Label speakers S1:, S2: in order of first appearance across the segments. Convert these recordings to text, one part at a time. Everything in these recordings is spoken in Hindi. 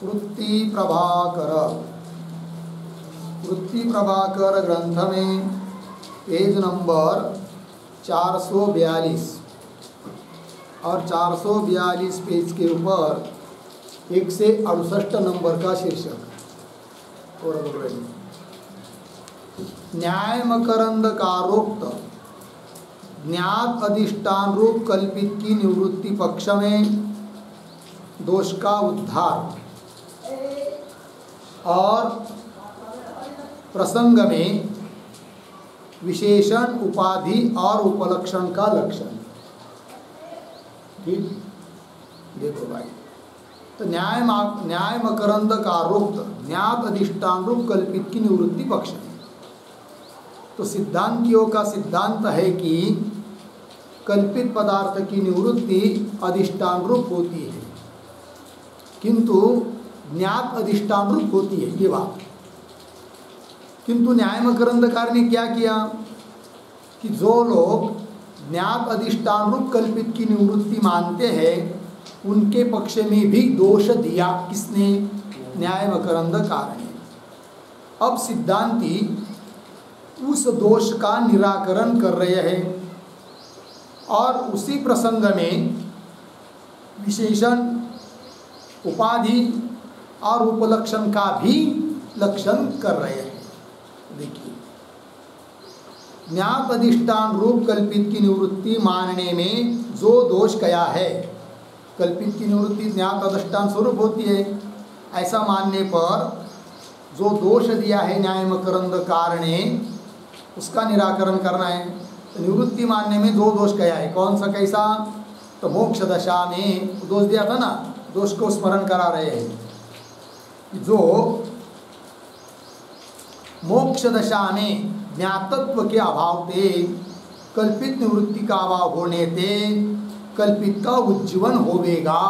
S1: वृत्ति प्रभाकर ग्रंथ में पेज नंबर 442 और 442 पेज के ऊपर 1 से 68 नंबर का शीर्षक और न्याय मकरंद कारोक्त ज्ञात अधिष्ठान रूप कल्पित की निवृत्ति पक्ष में दोष का उद्धार और प्रसंग में विशेषण उपाधि और उपलक्षण का लक्षण। ठीक, देखो भाई, तो न्याय मकरंद कारोक्त ज्ञात अधिष्ठान रूप कल्पित की निवृत्ति पक्ष में, तो सिद्धांतियों का सिद्धांत है कि कल्पित पदार्थ की निवृत्ति अधिष्ठान रूप होती है, किंतु ज्ञात अधिष्ठान रूप होती है, ये बात। किंतु न्याय मकरंदकार ने क्या किया कि जो लोग ज्ञात अधिष्ठान रूप कल्पित की निवृत्ति मानते हैं उनके पक्ष में भी दोष दिया। किसने? न्याय मकरंदकार ने। अब सिद्धांती उस दोष का निराकरण कर रहे हैं और उसी प्रसंग में विशेषण उपाधि और उपलक्षण का भी लक्षण कर रहे हैं। देखिए, ज्ञात अधिष्ठान रूप कल्पित की निवृत्ति मानने में जो दोष कया है, कल्पित की निवृत्ति ज्ञात अधिष्ठान स्वरूप होती है, ऐसा मानने पर जो दोष दिया है न्याय मकरंदकार ने उसका निराकरण करना है। तो निवृत्ति मानने में दो दोष कया है, कौन सा कैसा? तो मोक्ष दशा में दोष दिया था ना, दोष को स्मरण करा रहे हैं। जो मोक्ष दशा में ज्ञातत्व के अभाव से कल्पित निवृत्ति का अभाव होने से कल्पित का उज्जीवन होवेगा,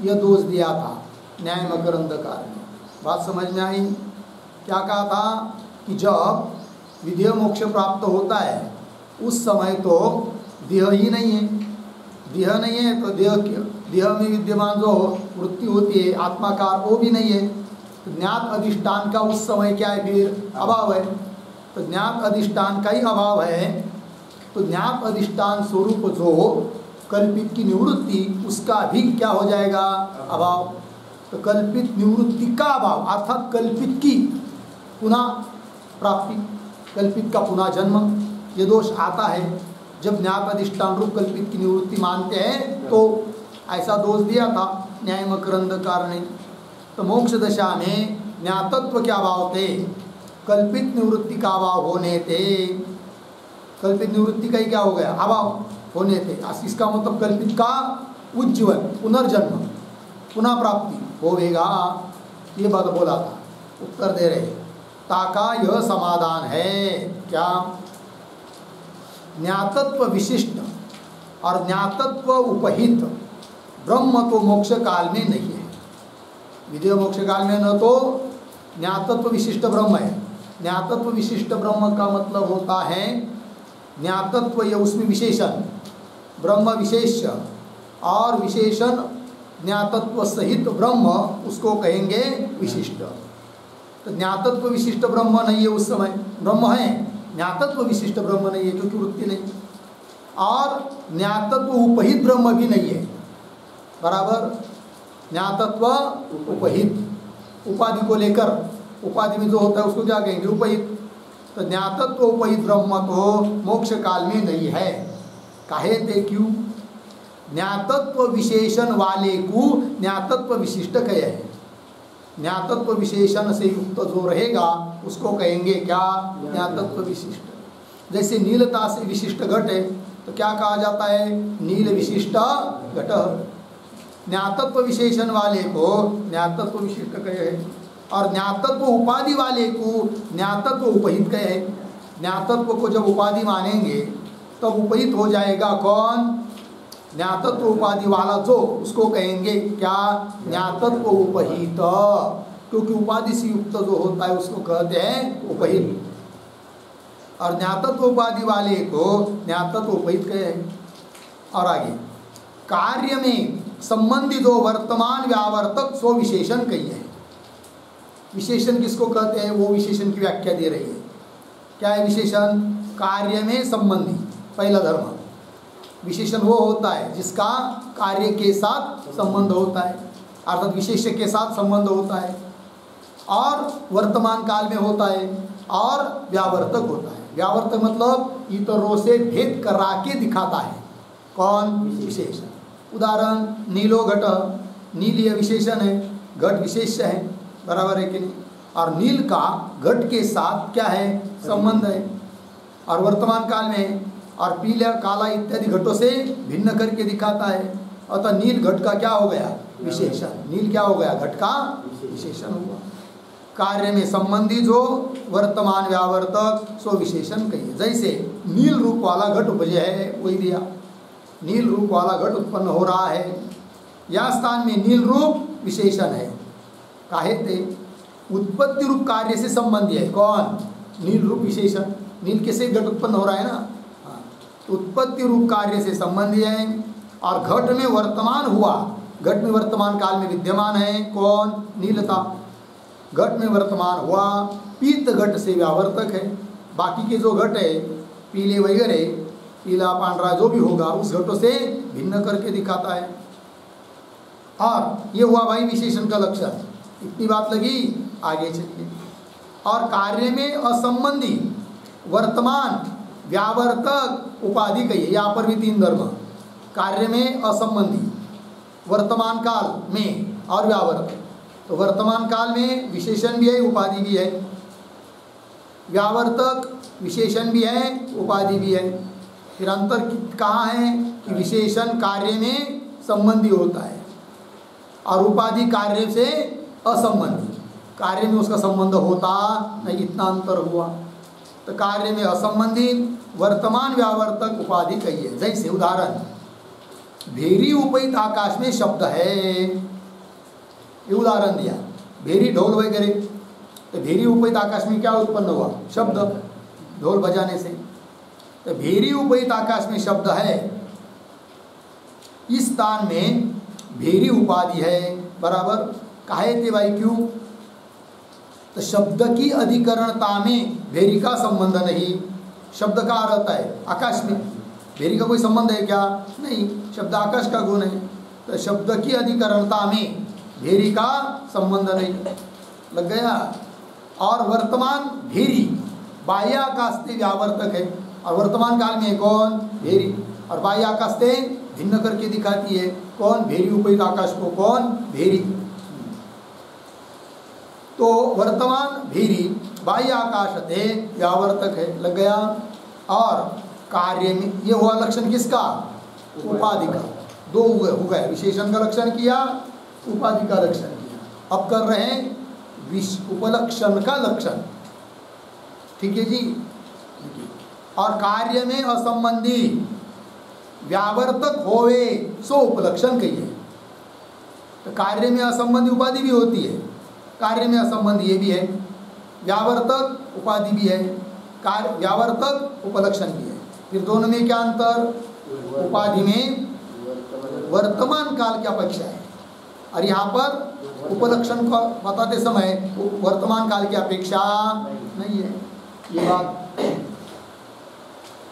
S1: यह दोष दिया था न्याय मकरंदकार ने। बात समझ में आई? क्या कहा था कि जब विधेय मोक्ष प्राप्त होता है उस समय तो देह ही नहीं है, देह नहीं है तो देह में विद्यमान जो वृत्ति होती है आत्माकार वो भी नहीं है। तो ज्ञात अधिष्ठान का उस समय क्या है? फिर अभाव है। तो ज्ञात अधिष्ठान का ही अभाव है, तो ज्ञात अधिष्ठान स्वरूप जो कल्पित की निवृत्ति उसका भी क्या हो जाएगा? अभाव। तो कल्पित निवृत्ति का अभाव अर्थात कल्पित की पुनः प्राप्ति, कल्पित का पुनः जन्म, ये दोष आता है जब ज्ञात अधिष्ठान रूप कल्पित की निवृत्ति मानते हैं। तो ऐसा दोष दिया था न्याय मकरंदकार ने। तो मोक्ष दशा में ज्ञातत्व के अभाव थे, कल्पित निवृत्ति का अभाव होने थे, कल्पित निवृत्ति का ही क्या हो गया? अभाव होने थे। इसका मतलब कल्पित का उज्जीवन, पुनर्जन्म, पुनः प्राप्ति होवेगा, ये बात बोला था। उत्तर दे रहे ताका यह समाधान है क्या? ज्ञातत्व विशिष्ट और ज्ञातत्व उपहित ब्रह्म तो मोक्ष काल में नहीं है। विधेय मोक्ष काल में न तो ज्ञातत्व विशिष्ट ब्रह्म है। ज्ञातत्व विशिष्ट ब्रह्म का मतलब होता है ज्ञातत्व या उसमें विशेषण, ब्रह्म विशेष और विशेषण ज्ञातत्व सहित ब्रह्म, उसको कहेंगे विशिष्ट। तो ज्ञातत्व विशिष्ट ब्रह्म नहीं है उस समय, ब्रह्म है, ज्ञातत्व विशिष्ट ब्रह्म नहीं है क्योंकि वृत्ति नहीं, और ज्ञातत्व उपहित ब्रह्म भी नहीं है। बराबर, ज्ञातत्व उपहित, उपाधि को लेकर, उपाधि में जो होता है उसको क्या कहेंगे? उपहित। तो ज्ञातत्व उपहित ब्रह्म तो मोक्ष काल में नहीं है। काहे ते? क्यों? ज्ञातत्व विशेषण वाले को ज्ञातत्व विशिष्ट कहे है। ज्ञातत्व विशेषण से युक्त जो रहेगा उसको कहेंगे क्या? ज्ञातत्व विशिष्ट। जैसे नीलता से विशिष्ट घट है तो क्या कहा जाता है? नील विशिष्ट घट। ज्ञातत्व विशेषण वाले को ज्ञातत्व विशिष्ट कहे है और ज्ञातत्व उपाधि वाले को ज्ञातत्व उपहित कहे है। ज्ञातत्व को जब उपाधि मानेंगे तब उपहित हो जाएगा कौन? ज्ञातत्व उपाधि वाला जो, उसको कहेंगे क्या? ज्ञातत्व उपहित, क्योंकि उपाधि से युक्त जो होता है उसको कहते हैं उपहित। और ज्ञातत्व उपाधि वाले को ज्ञातत्व उपहित कहे। और आगे कार्य में संबंधी जो वर्तमान व्यावर्तक सो विशेषण कही है। विशेषण किसको कहते हैं, वो विशेषण की व्याख्या दे रही है। क्या है विशेषण? कार्य में संबंधी, पहला धर्म। विशेषण वो होता है जिसका कार्य के साथ संबंध होता है, अर्थात विशेष्य के साथ संबंध होता है, और वर्तमान काल में होता है, और व्यावर्तक होता है। व्यावर्तक मतलब इतरों से भेद करा के दिखाता है। कौन? विशेषण। उदाहरण नीलो घट, नील ये विशेषण है, घट विशेष्य है, बराबर है कि नहीं? और नील का घट के साथ क्या है? संबंध है। और वर्तमान काल में और पीला काला इत्यादि घटों से भिन्न करके दिखाता है। अतः नील घट का क्या हो गया? विशेषण। नील क्या हो गया? घट का विशेषण हुआ। कार्य में संबंधी जो वर्तमान व्यावर्तक सो विशेषण कहिए। जैसे नील रूप वाला घट उपजे है, वही दिया। नील रूप वाला घट उत्पन्न हो रहा है, या स्थान में नील रूप विशेषण है। काहे ते? उत्पत्ति रूप कार्य से संबंधी है। कौन? नील रूप विशेषण। नील के से घट उत्पन्न हो रहा है ना, हाँ। उत्पत्ति रूप कार्य से संबंधी है, और घट में वर्तमान हुआ, घट में वर्तमान काल में विद्यमान है। कौन? नीलता। घट में वर्तमान हुआ, पीत घट से व्यावर्तक है। बाकी के जो घट है पीले वगैरह, पीला पांडरा जो भी होगा, उस घटों से भिन्न करके दिखाता है। और ये हुआ भाई विशेषण का लक्षण। इतनी बात लगी, आगे चलिए। और कार्य में असंबंधी वर्तमान व्यावर्तक उपाधि कहिए। यहाँ पर भी तीन धर्म। कार्य में असंबंधी, वर्तमान काल में और व्यावर्तक। तो वर्तमान काल में विशेषण भी है, उपाधि भी है। व्यावर्तक विशेषण भी है, उपाधि भी है। फिर अंतर कहाँ है कि विशेषण कार्य में संबंधी होता है और उपाधि कार्य से असंबंधी। कार्य में उसका संबंध होता नहीं, इतना अंतर हुआ। तो कार्य में असंबंधी वर्तमान व्यावर्तक उपाधि कहिए। जैसे उदाहरण भेरी उपहित आकाश में शब्द है, ये उदाहरण दिया। भेरी ढोल वगैरह, तो भेरी उपहित आकाश में क्या उत्पन्न हुआ? शब्द, ढोल बजाने से। तो भेरी उपहित आकाश में शब्द है, इस स्थान में भेरी उपाधि है, बराबर। काहे थे भाई? क्यों? तो शब्द की अधिकरणता में भेरी का संबंध नहीं। शब्द का रहता है आकाश में, भेरी का कोई संबंध है क्या? नहीं, शब्द आकाश का गुण है। तो शब्द की अधिकरणता में भेरी का संबंध नहीं, लग गया। और वर्तमान भेरी बाह्य आकाश से व्यावर्तक है, और वर्तमान काल में कौन? भेरी। और बाह्य आकाश से भिन्न करके दिखाती है। कौन? भेरी उपहित आकाश को। कौन? भेरी। तो वर्तमान भेरी बाह्य आकाश से व्यावर्तक है, लग गया। और कार्य में ये हुआ लक्षण किसका? उपाधि का। दो हो गए, विशेषण का लक्षण किया, उपाधि का लक्षण किया। अब कर रहे हैं उपलक्षण का लक्षण। ठीक है जी। और कार्य में असंबंधी व्यावर्तक होवे सो उपलक्षण कहिए। तो कार्य में असंबंधी उपाधि भी होती है, कार्य में असंबंधी ये भी है, व्यावर्तक उपाधि भी है, कार्य व्यावर्तक उपलक्षण भी है। फिर दोनों में क्या अंतर? उपाधि में वर्तमान काल की अपेक्षा है, और यहाँ पर उपलक्षण को बताते समय वर्तमान काल की अपेक्षा नहीं है। ये बात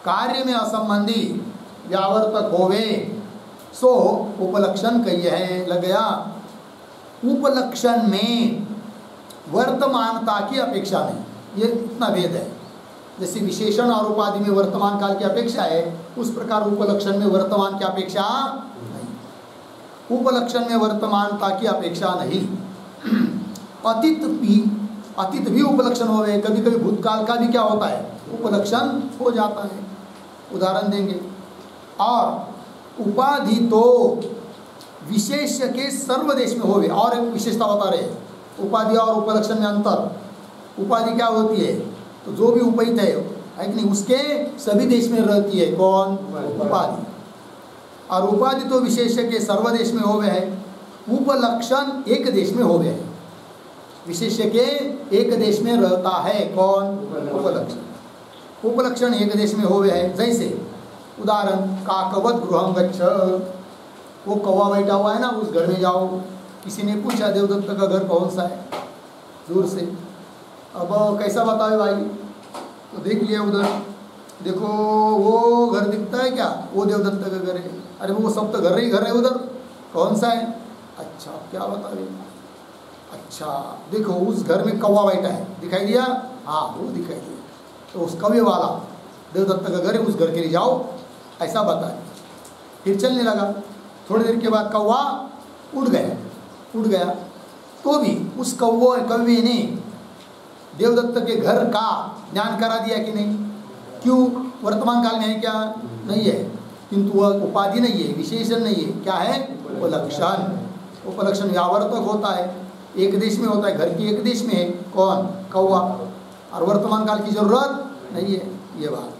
S1: कार्य में असंबंधी व्यावर्तक होवे सो उपलक्षण कहिए है, लग गया। उपलक्षण में वर्तमानता की अपेक्षा नहीं, ये इतना भेद है। जैसे विशेषण और उपाधि में वर्तमान काल की अपेक्षा है, उस प्रकार उपलक्षण में वर्तमान की अपेक्षा नहीं। उपलक्षण में वर्तमानता की अपेक्षा नहीं। अतीत भी उपलक्षण हो गए, कभी कभी भूतकाल का भी क्या होता है? उपलक्षण हो जाता है। उदाहरण देंगे। और उपाधि तो विशेष्य के सर्वदेश में होवे। और एक विशेषता बता रहे हैं, उपाधि और उपलक्षण में अंतर। उपाधि क्या होती है? तो जो भी उपहित है कि नहीं, उसके सभी देश में रहती है। कौन? उपाधि। और उपाधि तो विशेष्य के सर्वदेश में होवे है, उपलक्षण एक देश में होवे है। विशेष्य के एक देश में रहता है। कौन? उपलक्षण। उपलक्षण एक देश में होवे है। जैसे उदाहरण काकवत गृहं गच्छ, वो कौवा बैठा हुआ है ना, उस घर में जाओ। किसी ने पूछा देवदत्त का घर कौन सा है, दूर से। अब कैसा बताओ भाई, तो देख लिया उधर, देखो वो घर दिखता है क्या, वो देवदत्त का घर है। अरे वो सब तो घर ही घर है उधर, कौन सा है? अच्छा क्या बताओ, अच्छा देखो उस घर में कौवा बैठा है, दिखाई दिया? हाँ वो दिखाई दिया, तो उस कौवे वाला देवदत्त का घर है, उस घर के लिए जाओ, ऐसा बताए। फिर चलने लगा। थोड़ी देर के बाद कौवा उड़ गया, तो भी उस कौवे ने देवदत्त के घर का ज्ञान करा दिया कि नहीं? क्यों? वर्तमान काल में है क्या? नहीं है, किंतु वह उपाधि नहीं है, विशेषण नहीं है। क्या है? उपलक्षण। उपलक्षण व्यावर्तक होता है, एक देश में होता है, घर की एक देश में है, कौन? कौवा। और वर्तमान काल की जरूरत नहीं है, ये बात।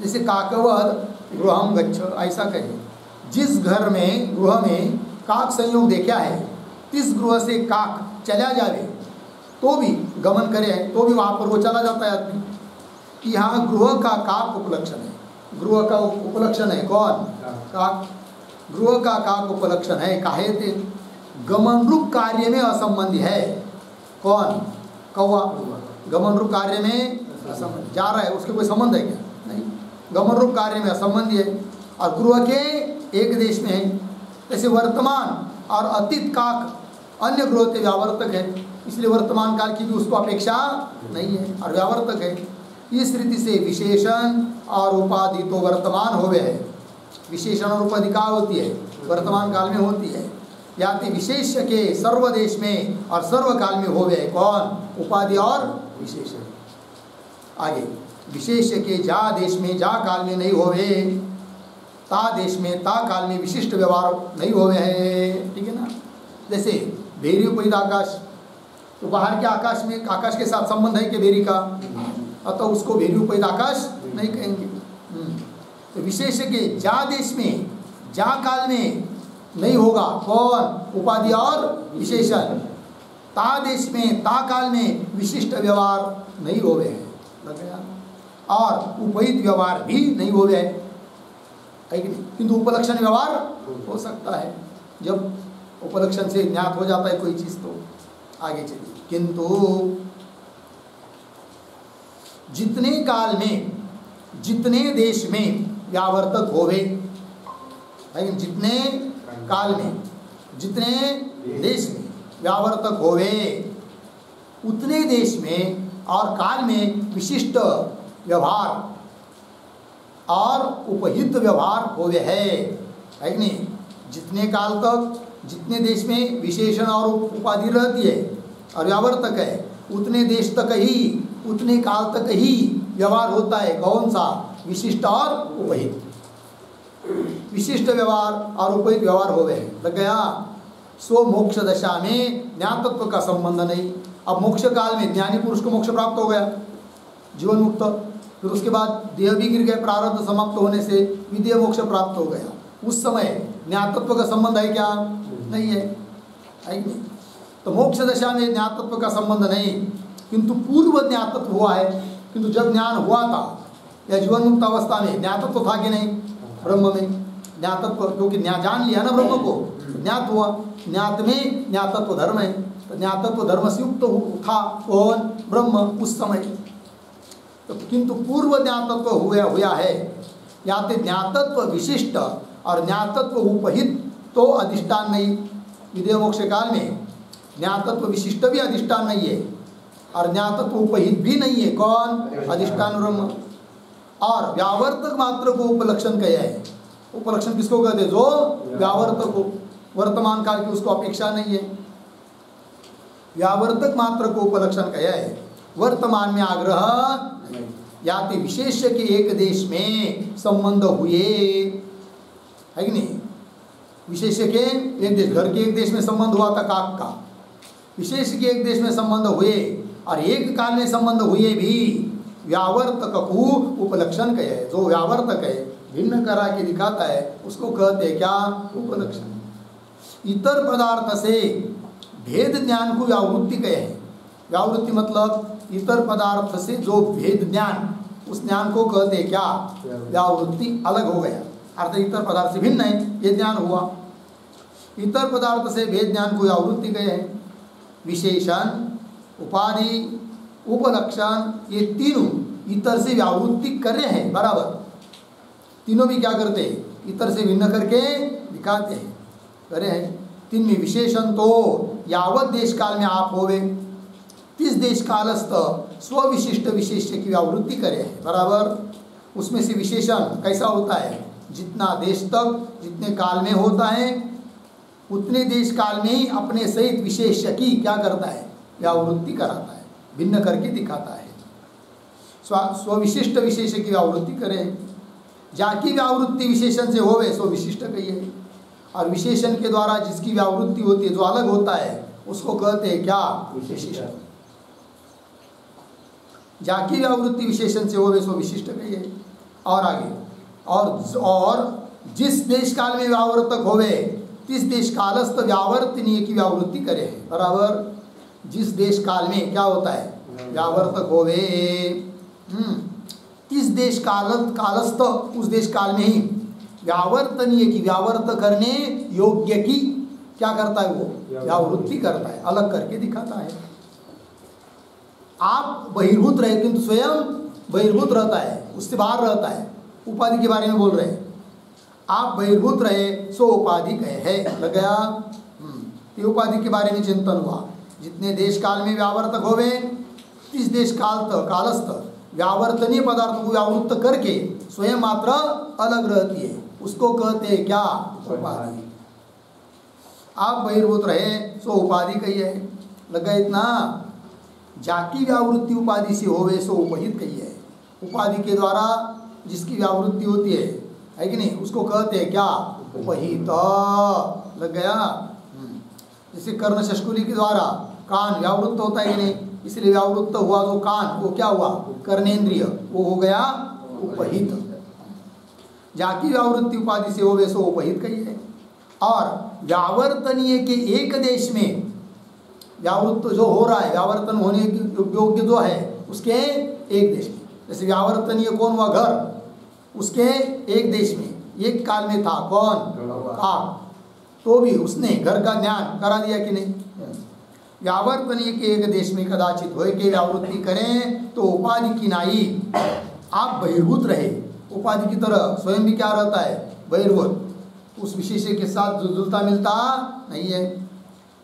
S1: जैसे काकवद गृहम गच्छ, ऐसा कहे, जिस घर में गृह में काक संयोग देखा है, तिस गृह से काक चला जावे तो भी गमन करे, तो भी वहाँ पर वो चला जाता है आदमी। कि यहाँ गृह का काक उपलक्षण है, गृह का उपलक्षण है कौन? काक। गृह का काक उपलक्षण है, काहे थे? गमन रूप कार्य में असंबंधी है, कौन? कौवा। गमन रूप कार्य में असंबंधी, जा रहा है, उसके कोई संबंध है क्या? नहीं, गमन रूप कार्य में असंबंधी है। और गृह के एक देश में है, जैसे वर्तमान और अतीत काक अन्य गृह के व्यावर्तक है, इसलिए वर्तमान काल की भी उसको अपेक्षा नहीं है और व्यावर्तक है। इस रीति से विशेषण और उपाधि तो वर्तमान हो गए है। विशेषण और उपाधि कहाँ होती है? वर्तमान काल में होती है। याति विशेष्य के सर्वदेश में और सर्वकाल में हो गए, कौन? उपाधि और विशेषण। आगे, विशेष्य के जा देश में जा काल में नहीं होवे, ता देश में ता काल में विशिष्ट व्यवहार नहीं होवे है। ठीक है ना? जैसे भेरी उपहित आकाश, तो बाहर के आकाश में आकाश के साथ संबंध है कि भेरी का, अतः उसको भेरी उपहित आकाश नहीं कहेंगे। तो विशेष के जा देश में जा काल में नहीं होगा, कौन? उपाधि और विशेषण। ता देश में ता काल में विशिष्ट व्यवहार नहीं हो गए हैं, और उपहित व्यवहार भी नहीं हो गए है कि नहीं? किंतु उपलक्षण व्यवहार हो सकता है, जब उपलक्षण से ज्ञात हो जाता है कोई चीज। तो आगे चलिए, किंतु जितने काल में जितने देश में व्यावर्तक होवे, जितने काल में जितने देश में व्यावर्तक होवे, उतने देश में और काल में विशिष्ट व्यवहार और उपहित व्यवहार होवे है कि नहीं? जितने काल तक जितने देश में विशेषण और उपाधि रहती है और व्यावर्तक है, उतने देश तक ही उतने काल तक ही व्यवहार होता है, कौन सा? विशिष्ट और उपहित। विशिष्ट व्यवहार और उपहित व्यवहार हो गए, लग गया। सो मोक्ष दशा में ज्ञातत्व का संबंध नहीं। अब मोक्ष काल में ज्ञानी पुरुष को मोक्ष प्राप्त हो गया, जीवन मुक्त, फिर उसके बाद देह भी गिर गए, प्रारब्ध समाप्त होने से विदेह मोक्ष प्राप्त हो गया। उस समय ज्ञातत्व का संबंध है क्या? नहीं है, है नहीं? तो मोक्ष दशा में ज्ञातत्व का संबंध नहीं, किंतु पूर्व ज्ञातत्व हुआ है। किंतु जब ज्ञान हुआ था या जीवन मुक्त अवस्था में ज्ञातत्व था कि नहीं? ब्रह्म में ज्ञातत्व, क्योंकि जान लिया ना ब्रह्म को, ज्ञात हुआ। ज्ञात में ज्ञातत्व धर्म है, तो ज्ञातत्व धर्म से युक्त था कौन? ब्रह्म उस समय। तो किंतु पूर्व ज्ञातत्व हुआ है, याते ज्ञातत्व विशिष्ट और ज्ञातत्व उपहित तो अधिष्ठान नहीं। विदेह मोक्ष काल में ज्ञातत्व विशिष्ट भी अधिष्ठान नहीं है और ज्ञातत्व उपहित भी नहीं है, कौन? अधिष्ठान ब्रह्म। और व्यावर्तक मात्र को उपलक्षण कहा है। उपलक्षण किसको कहते हैं? जो व्यावर्तक को, वर्तमान काल की उसको अपेक्षा नहीं है। व्यावर्तक मात्र को उपलक्षण कहा है। वर्तमान में आग्रह याति विशेष के एक देश में संबंध हुए, है कि नहीं? विशेष के एक देश, घर के एक देश में संबंध हुआ था काक का, विशेष के एक देश में संबंध हुए और एक काल में संबंध हुए भी, व्यावर्तक को उपलक्षण कहे है। जो व्यावर्तक है, भिन्न करा के दिखाता है, उसको कहते हैं क्या? उपलक्षण। इतर पदार्थ से भेद ज्ञान को व्यावृत्ति कहे है। व्यावृत्ति मतलब इतर पदार्थ से जो भेद ज्ञान, उस ज्ञान को कहते हैं क्या? व्यावृत्ति। अलग हो गया, अर्थात इतर पदार्थ से भिन्न है, ये ज्ञान हुआ। इतर पदार्थ से भेद ज्ञान को व्यावृत्ति कहे हैं। विशेषण, उपाधि, उपलक्षण, ये तीनों इतर से व्यावृत्ति कर रहे हैं बराबर। तीनों भी क्या करते हैं? इतर से भिन्न करके दिखाते हैं, करे हैं। तीन में विशेषण तो यावत देश काल में आप होवे, तिस देश कालस्थ स्वविशिष्ट विशेष्य की व्यावृत्ति करे हैं बराबर। उसमें से विशेषण कैसा होता है? जितना देश तक, जितने काल में होता है, उतने देश काल में ही अपने सहित विशेष्य की क्या करता है? व्यावृत्ति कराता है, भिन्न करके दिखाता है। स्वविशिष्ट विशेष की व्यावृत्ति करे। जाकी व्यावृत्ति विशेषण से होवे सो विशिष्ट कहिए। और विशेषण के द्वारा जिसकी व्यावृत्ति होती है, जो अलग होता है, उसको कहते हैं क्या? विशिष्ट। जाकी व्यावृत्ति विशेषण से होवे सो विशिष्ट कहिए। और आगे, और जिस देश काल में व्यावर्तक होवे, तिस देश कालस्थ व्यावर्तनीय की व्यावृत्ति करे बराबर। जिस देश काल में क्या होता है? व्यावर्तक होवे, तिस देश कालस्थ, उस देश काल में ही व्यावर्तनीय की, व्यावर्त करने योग्य की क्या करता है? वो व्यावृत्ति करता है, अलग करके दिखाता है। आप बहिर्भूत रहे, किंतु स्वयं बहिर्भूत रहता है, उससे बाहर रहता है। उपाधि के बारे में बोल रहे हैं। आप बहिर्भूत रहे सो उपाधि कहे है, लग गया। ये उपाधि के बारे में चिंतन हुआ। जितने देश काल में व्यावर्तक होवे, इस देश कालस्थ व्यावर्तनीय पदार्थ को व्यावृत्त करके स्वयं मात्र अलग रहती है, उसको कहते हैं क्या? उपाधि। आप बहिर्भूत रहे सो उपाधि कही है, लगा इतना। जाकी व्यावृत्ति उपाधि से होवे सो उपहित कही है। उपाधि के द्वारा जिसकी व्यावृत्ति होती है कि नहीं, उसको कहते हैं क्या? उपहित, लग गया। जैसे कर्ण शष्कुली के द्वारा कान व्यावृत्त होता है कि नहीं, इसलिए व्यावृत्त हुआ तो कान, वो क्या हुआ? कर्णेंद्रिय, वो हो गया उपहित। जाकी व्यावृत्ति उपाधि से होवे सो उपहित कही है। और व्यावर्तनीय के एक देश में व्यावृत्त जो हो रहा है, व्यावर्तन होने योग्य जो है, उसके एक देश में, जैसे व्यावर्तनीय कौन हुआ? घर, उसके एक देश में, एक काल में था कौन? काक, तो भी उसने घर का ज्ञान करा दिया कि नहीं? व्यावर्तनीय के एक देश में कदाचित होए के व्यावृत्ति करें तो उपाधि की नाई आप बहिर्भूत रहे। उपाधि की तरह स्वयं भी क्या रहता है? बहिर्भूत, उस विशेष्य के साथ जो जुलता मिलता नहीं है।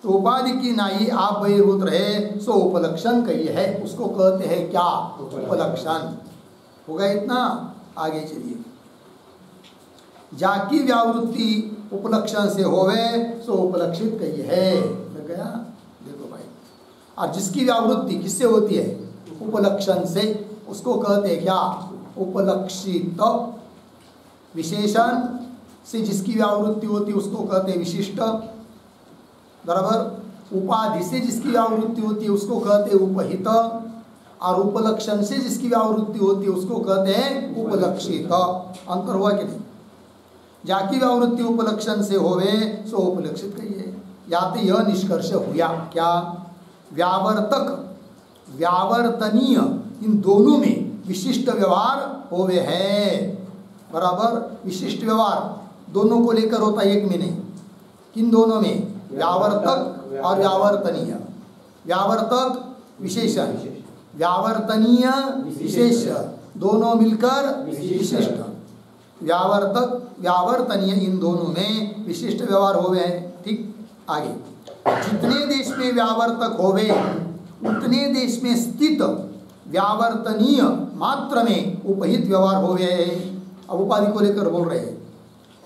S1: तो उपाधि की नाई आप बहिर्भूत रहे सो उपलक्षण कही है, उसको कहते हैं क्या? उपलक्षण। होगा इतना। आगे चलिए। जाकी व्यावृत्ति उपलक्षण से होवे सो उपलक्षित कही है, लग गया। देखो भाई, और जिसकी व्यावृत्ति किससे होती है? उपलक्षण से, उसको कहते हैं क्या? उपलक्षित। विशेषण से जिसकी व्यावृत्ति होती है उसको कहते हैं विशिष्ट, बराबर। उपाधि से जिसकी व्यावृत्ति होती है उसको कहते हैं उपहित, और उपलक्षण से जिसकी व्यावृत्ति होती है उसको कहते हैं उपलक्षित। अंतर हुआ कि नहीं? जाकी व्यावृत्ति उपलक्षण से होवे सो उपलक्षित कहिए। या तो यह निष्कर्ष हुआ क्या? व्यावर्तक, व्यावर्तनीय, इन दोनों में विशिष्ट व्यवहार होवे है, बराबर। विशिष्ट व्यवहार दोनों को लेकर होता है, एक में नहीं। किन दोनों में? व्यावर्तक और व्यावर्तनीय। व्यावर्तक विशेषण, व्यावर्तनीय विशेष, दोनों मिलकर विशिष्ट। व्यावर्तक व्यावर्तनीय, इन दोनों में विशिष्ट व्यवहार होवे हैं। ठीक, आगे। जितने देश में व्यावर्तक होवे उतने देश में स्थित व्यावर्तनीय मात्र में उपहित व्यवहार होवे है। अब उपाधि को लेकर बोल रहे हैं।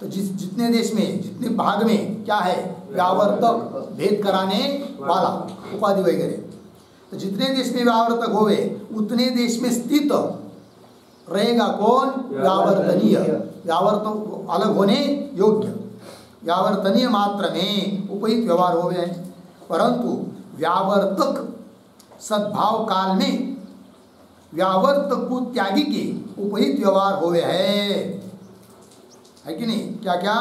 S1: तो जितने देश में, जितने भाग में क्या है? व्यावर्तक, भेद कराने वाला, उपाधि वगैरह। तो जितने देश में व्यावर्तक होवे उतने देश में स्थित रहेगा कौन? व्यावर्तनीय, व्यावर्तक अलग होने योग्य, व्यावर्तनीय मात्र में उपहित व्यवहार होवे हैं। परंतु व्यावर्तक सद्भाव काल में व्यावर्तक को त्यागी के उपहित व्यवहार होवे है कि नहीं? क्या क्या?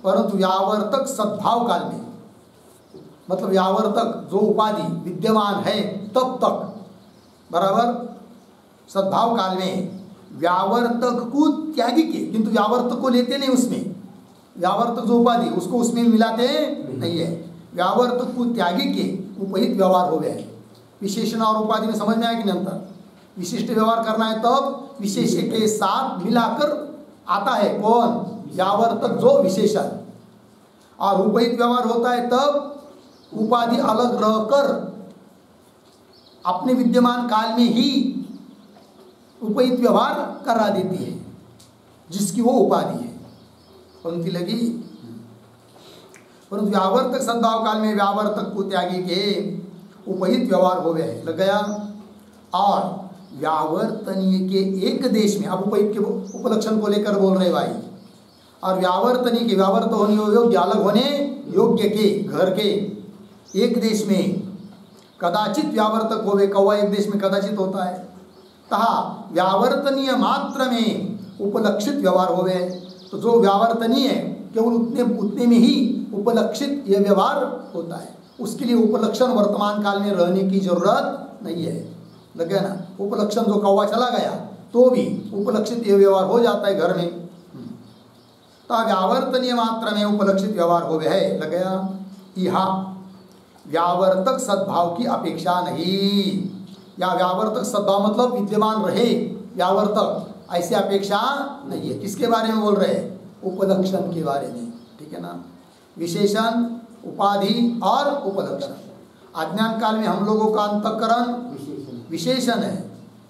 S1: परंतु व्यावर्तक सद्भाव काल में, मतलब व्यावर्तक जो उपाधि विद्यमान है तब तक, बराबर, सद्भाव काल में व्यावर्तक को त्यागी के, किंतु व्यावर्तक को लेते नहीं उसमें, व्यावर्तक जो उपाधि उसको उसमें मिलाते नहीं है। व्यावर्तक को त्यागी के उपहित व्यवहार हो गया है। विशेषण और उपाधि में समझ में आया कि नहीं अंतर? विशिष्ट व्यवहार करना है तब विशेष के साथ मिलाकर आता है कौन? व्यावर्तक जो विशेषण। और उपहित व्यवहार होता है तब उपाधि अलग रहकर अपने विद्यमान काल में ही उपहित व्यवहार करा देती है, जिसकी वो उपाधि है। पंक्ति लगी? परंतु व्यावर्तक संधाव काल में व्यावर्तक को त्यागी के उपहित व्यवहार हो गए, लग गया। और व्यावर्तनीय के एक देश में, अब उपहित के उपलक्षण को लेकर बोल रहे भाई, और व्यावर्तनीय के व्यावर्त होने योग्य अलग होने योग्य के घर के एक देश में कदाचित व्यावर्तक होवे, कौवा एक देश में कदाचित होता है, तहा व्यावर्तनीय मात्र में उपलक्षित व्यवहार होवे। तो जो व्यावर्तनीय है केवल उतने में ही उपलक्षित यह व्यवहार होता है, उसके लिए उपलक्षण वर्तमान काल में रहने की जरूरत नहीं है, लग गया ना। उपलक्षण जो कौवा चला गया तो भी उपलक्षित यह व्यवहार हो जाता है घर में। तो व्यावर्तनीय मात्र में उपलक्षित व्यवहार हो गया है, लग गया। यहाँ व्यावर्तक सद्भाव की अपेक्षा नहीं, या व्यावर्तक सद्भाव मतलब विद्यमान रहे व्यावर्तक, ऐसी अपेक्षा नहीं है। किसके बारे में बोल रहे हैं? उपलक्षण के बारे में, ठीक है ना। विशेषण, उपाधि और उपलक्षण। अज्ञान काल में हम लोगों का अंतःकरण विशेषण है,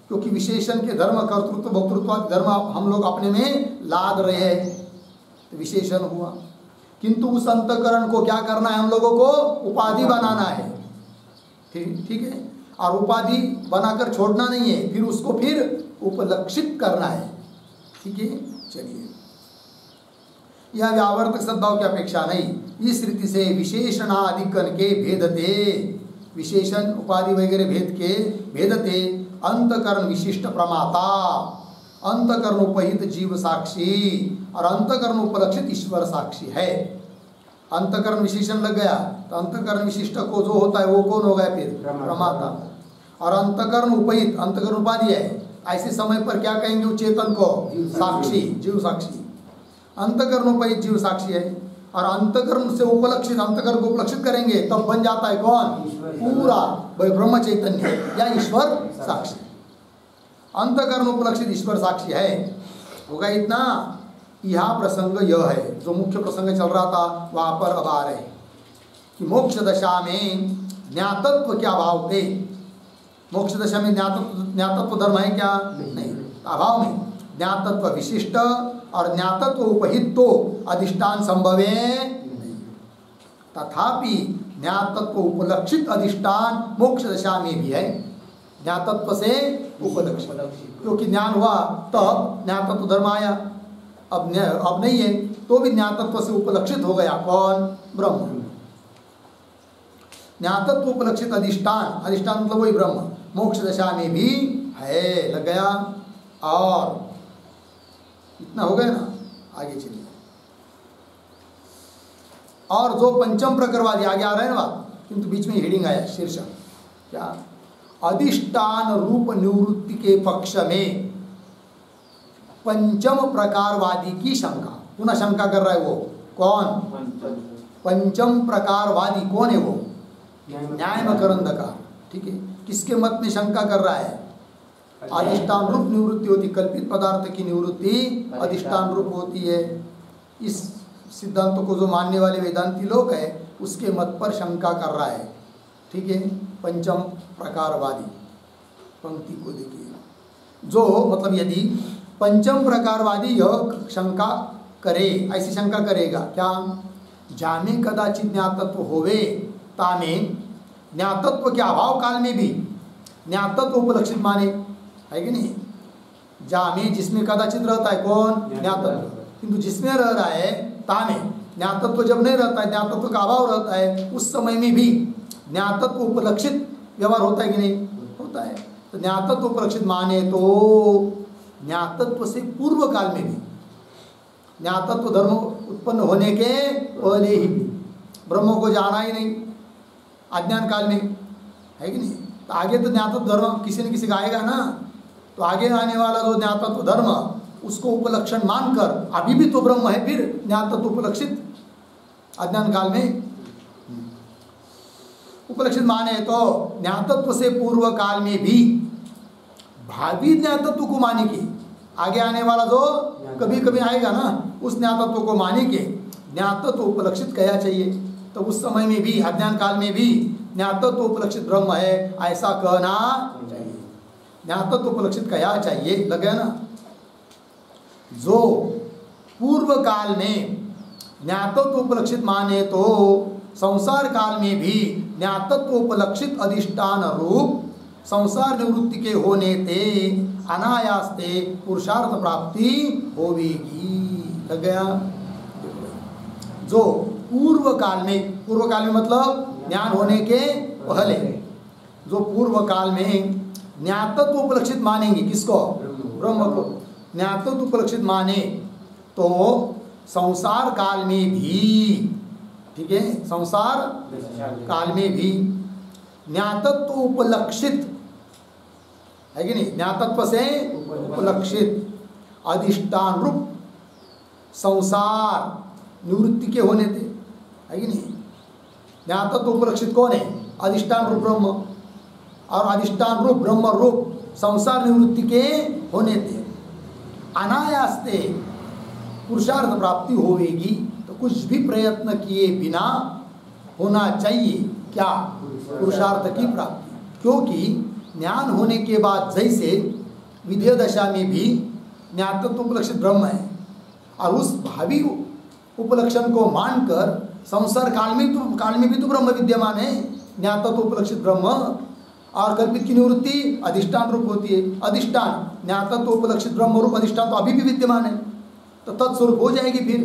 S1: क्योंकि विशेषण के धर्म कर्तृत्व भोक्तृत्व धर्म हम लोग अपने में लाद रहे हैं, तो विशेषण हुआ। किंतु उस अंतःकरण को क्या करना है? हम लोगों को उपाधि बनाना है, ठीक है। और उपाधि बनाकर छोड़ना नहीं है, फिर उसको फिर उपलक्षित करना है, ठीक है। चलिए, यह व्यावर्तक सद्भाव की अपेक्षा नहीं। इस रीति से विशेषणाधिकरण के भेदते, विशेषण उपाधि वगैरह भेद के भेदते अंतकरण विशिष्ट प्रमाता, अंतकरण उपहित जीव साक्षी और अंतकरण उपलक्षित ईश्वर साक्षी है। अंतकरण विशेषण लग गया तो अंतकरण विशिष्ट को जो होता है वो कौन हो गया? फिर प्रमाता। और अंतकरण उपहित, अंतकरण उपाधि है, ऐसे समय पर क्या कहेंगे? चेतन को साक्षी, जीव साक्षी। अंतकरण उपहित जीव साक्षी है, और अंतकरण से उपलक्षित, अंतकरण को उपलक्षित करेंगे तब बन जाता है कौन? पूरा ब्रह्म चैतन्य या ईश्वर साक्षी। अंतकरण उपलक्षित ईश्वर साक्षी है, होगा इतना। यह प्रसंग यह है जो मुख्य प्रसंग चल रहा था, वहाँ पर अब आ रहे हैं कि मोक्ष दशा में ज्ञातत्व क्या भाव थे। मोक्ष दशा में ज्ञातत्व धर्म है क्या? नहीं। अभाव में ज्ञातत्व विशिष्ट और ज्ञातत्व उपहित तो अधिष्ठान संभवे नहीं। तथापि ज्ञातत्व उपलक्षित अधिष्ठान मोक्ष दशा में भी है, ज्ञातत्व से उपलक्षित, क्योंकि ज्ञान हुआ तब ज्ञातत्व धर्म आया। अब नहीं है तो भी ज्ञातत्व से उपलक्षित हो गया कौन? ब्रह्म। ज्ञातत्व उपलक्षित अधिष्ठान, अधिष्ठान मतलब वही ब्रह्म, मोक्ष दशा में भी है, लग गया। और इतना हो गया ना, आगे चलिए। और जो पंचम प्रकारवादी, आगे आ रहे हैं ना बात, किंतु बीच में हेडिंग आया शीर्षक क्या? अधिष्ठान रूप निवृत्ति के पक्ष में पंचम प्रकारवादी की शंका, पुनः शंका कर रहा है वो कौन? पंचम प्रकारवादी कौन है वो? न्यायमकरंदकार, ठीक है। किसके मत में शंका कर रहा है? अधिष्ठान रूप निवृत्ति होती, कल्पित पदार्थ की निवृत्ति अधिष्ठान रूप होती है। इस सिद्धांत को जो मानने वाले वेदांती लोग हैं उसके मत पर शंका कर रहा है, ठीक है। पंचम प्रकारवादी, पंक्ति को देखिए, जो मतलब यदि पंचम प्रकारवादी यह शंका करे, ऐसी शंका करेगा क्या? जामे कदाचित ज्ञातत्व होवे तामे, ज्ञातत्व के अभाव काल में भी ज्ञातत्व उपलक्षित माने, है कि नहीं? जामे जिसमें कदाचित रहता है कौन? ज्ञातत्व, किंतु जिसमें रह रहा है तामे, ज्ञातत्व जब नहीं रहता है, ज्ञातत्व का अभाव रहता है, उस समय में भी ज्ञातत्व उपलक्षित व्यवहार होता है कि नहीं? होता है। तो ज्ञातत्व उपलक्षित माने तो ज्ञातत्व से पूर्व काल में भी, ज्ञातत्व धर्म उत्पन्न होने के पहले ही भी ब्रह्म को जाना ही नहीं अज्ञान काल में, है कि नहीं? तो आगे तो ज्ञातत्व धर्म किसी न किसी का आएगा ना, तो आगे आने वाला जो ज्ञातत्व धर्म उसको उपलक्षण मानकर अभी भी तो ब्रह्म है, फिर ज्ञातत्व उपलक्षित अज्ञान काल में उपलक्षित माने तो ज्ञातत्व से पूर्व काल में भी भावी ज्ञातत्व को माने के, आगे आने वाला जो कभी कभी आएगा ना उस ज्ञातत्व को माने के ज्ञातत्व उपलक्षित कहा चाहिए। तो उस समय में भी अज्ञान काल में भी ज्ञातत्व उपलक्षित ब्रह्म है ऐसा कहना चाहिए, ज्ञातत्व उपलक्षित कहा चाहिए। लग गया ना। जो पूर्व काल में ज्ञातत्व उपलक्षित माने तो संसार काल में भी ज्ञातत्व उपलक्षित अधिष्ठान रूप संसार निवृत्ति के होने ते अनायास्ते पुरुषार्थ प्राप्ति होवेगी। लग गया। जो पूर्व काल में मतलब ज्ञान होने के पहले, जो पूर्व काल में ज्ञातत्व उपलक्षित मानेंगे किसको? ब्रह्म को ज्ञातत्व उपलक्षित माने तो संसार काल में भी, ठीक है, संसार काल में भी ज्ञातत्व उपलक्षित है कि नहीं, ज्ञातत्व से उपलक्षित अधिष्ठान रूप संसार निवृत्ति के होने थे, है कि नहीं। ज्ञातत्व उपलक्षित कौन है? अधिष्ठान रूप ब्रह्म, और अधिष्ठान रूप ब्रह्म रूप संसार निवृत्ति के होने थे। अनायास्ते पुरुषार्थ प्राप्ति होवेगी, तो कुछ भी प्रयत्न किए बिना होना चाहिए क्या? पुरुषार्थ की प्राप्ति। क्योंकि ज्ञान होने के बाद जैसे विधेय दशा में भी ज्ञातत्व उपलक्षित ब्रह्म है, और उस भावी उपलक्षण को मानकर संसार काल में भी तो ब्रह्म विद्यमान है, ज्ञातत्व उपलक्षित ब्रह्म। और कल्पित की निवृत्ति अधिष्ठान रूप होती है, अधिष्ठान ज्ञातत्व उपलक्षित ब्रह्म रूप अधिष्ठान तो अभी भी विद्यमान है, तो तत्स्वरूप हो जाएगी फिर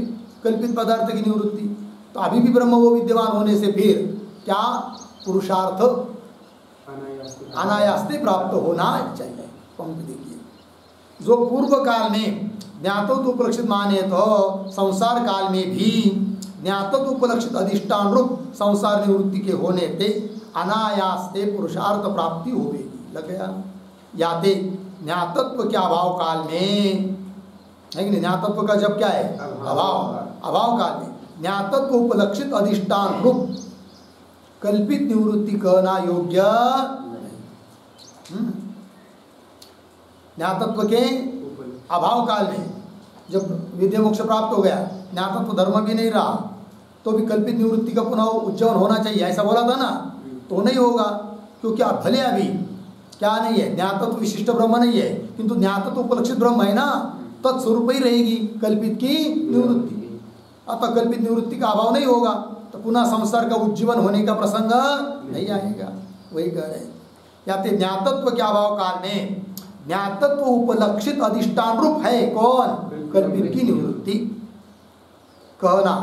S1: कल्पित पदार्थ की निवृत्ति। तो अभी भी ब्रह्म वो विद्यमान होने से फिर क्या? पुरुषार्थ अनायास्ते प्राप्त होना चाहिए। पंक्ति देखिए, जो पूर्व काल में ज्ञातत्व उपलक्षित माने तो संसार काल में भी ज्ञातत्व उपलक्षित अधिष्ठान रूप संसार निवृत्ति के होने ते अनायास्ते पुरुषार्थ प्राप्ति होगी। लग गया। याते ज्ञातत्व के अभाव काल में, है कि नहीं, ज्ञातत्व का जब क्या है? अभाव काल में ज्ञातत्व उपलक्षित अधिष्ठान रूप कल्पित निवृत्ति कहना योग्य नहीं। ज्ञातत्व के अभाव काल में जब विद्या मोक्ष प्राप्त हो गया, ज्ञातत्व धर्म भी नहीं रहा, तो भी कल्पित निवृत्ति का पुनः उज्जवल होना चाहिए, ऐसा बोला था ना, तो नहीं होगा। क्योंकि आप भले अभी क्या नहीं है, ज्ञातत्व विशिष्ट ब्रह्म नहीं है, किंतु ज्ञातत्व उपलक्षित ब्रह्म है ना, तत्स्वरूप ही रहेगी कल्पित की निवृत्ति। अतः कल्पित निवृत्ति का अभाव नहीं होगा, तो पुनः संसार का उज्जीवन होने का प्रसंग नहीं आएगा। वही कह रहे हैं। याते ज्ञातत्व के अभाव काल में ज्ञातत्व उपलक्षित अधिष्ठान रूप है कौन? कल्पित की निवृत्ति कहना।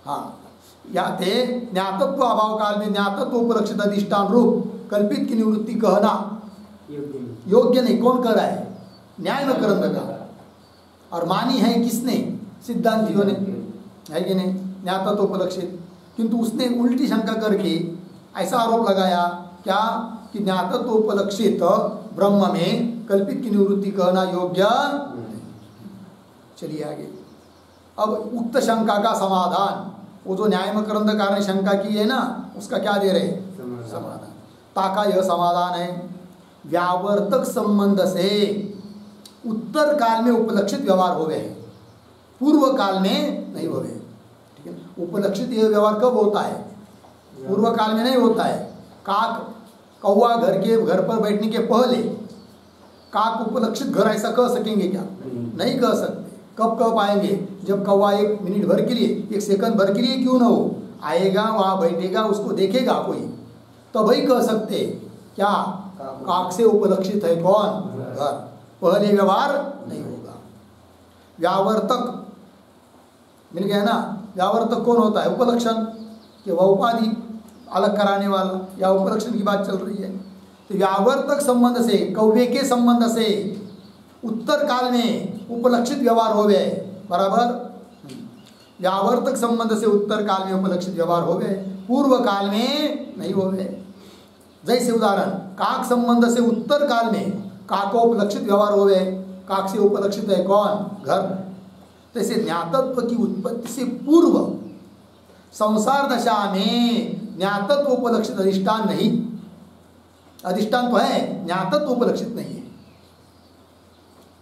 S1: हाँ, याते ज्ञातत्व अभाव काल में ज्ञातत्व उपलक्षित अधिष्ठान रूप कल्पित की निवृत्ति कहना योग्य नहीं। कौन कह रहा है? न्याय न करन का। और मानी है किसने? सिद्धांतियों ने, है कि नहीं, ज्ञातत्व उपलक्षित। किंतु उसने उल्टी शंका करके ऐसा आरोप लगाया क्या कि ज्ञातत्व उपलक्षित ब्रह्म में कल्पित की निवृत्ति कहना योग्य। चलिए आगे। अब उक्त शंका का समाधान, वो जो न्यायमकरंदकार ने शंका की है ना, उसका क्या दे रहे? समाधान। ताका यह समाधान है, व्यावर्तक संबंध से उत्तर काल में उपलक्षित व्यवहार हो गए, पूर्व काल में नहीं हो गए। ठीक है। उपलक्षित यह व्यवहार कब होता है? पूर्व काल में नहीं होता है। काक कौवा घर पर बैठने के पहले काक उपलक्षित घर ऐसा कह सकेंगे क्या? नहीं कह सकते। कब कब आएंगे? जब कौवा 1 मिनट भर के लिए, 1 सेकंड भर के लिए क्यों ना हो, आएगा, वहाँ बैठेगा, उसको देखेगा कोई, तो भाई कह सकते क्या काक से उपलक्षित है कौन? घर। पहले व्यवहार नहीं होगा। व्यावर्तक मिल गया ना। व्यावर्तक कौन होता है? उपलक्षण कि वह उपाधि अलग कराने वाला, या उपलक्षण की बात चल रही है। तो व्यावर्तक संबंध से, कौवे के संबंध से उत्तर काल में उपलक्षित व्यवहार हो गए, बराबर। व्यावर्तक संबंध से उत्तर काल में उपलक्षित व्यवहार हो गए, पूर्व काल में नहीं हो गए। जैसे उदाहरण, काक संबंध से उत्तर काल में काको उपलक्षित व्यवहार होवे, काक से उपलक्षित है कौन? घर। तैसे ज्ञातत्व की उत्पत्ति से पूर्व संसार दशा में ज्ञातत्व उपलक्षित अधिष्ठान नहीं, अधिष्ठान तो है, ज्ञातत्व उपलक्षित नहीं है,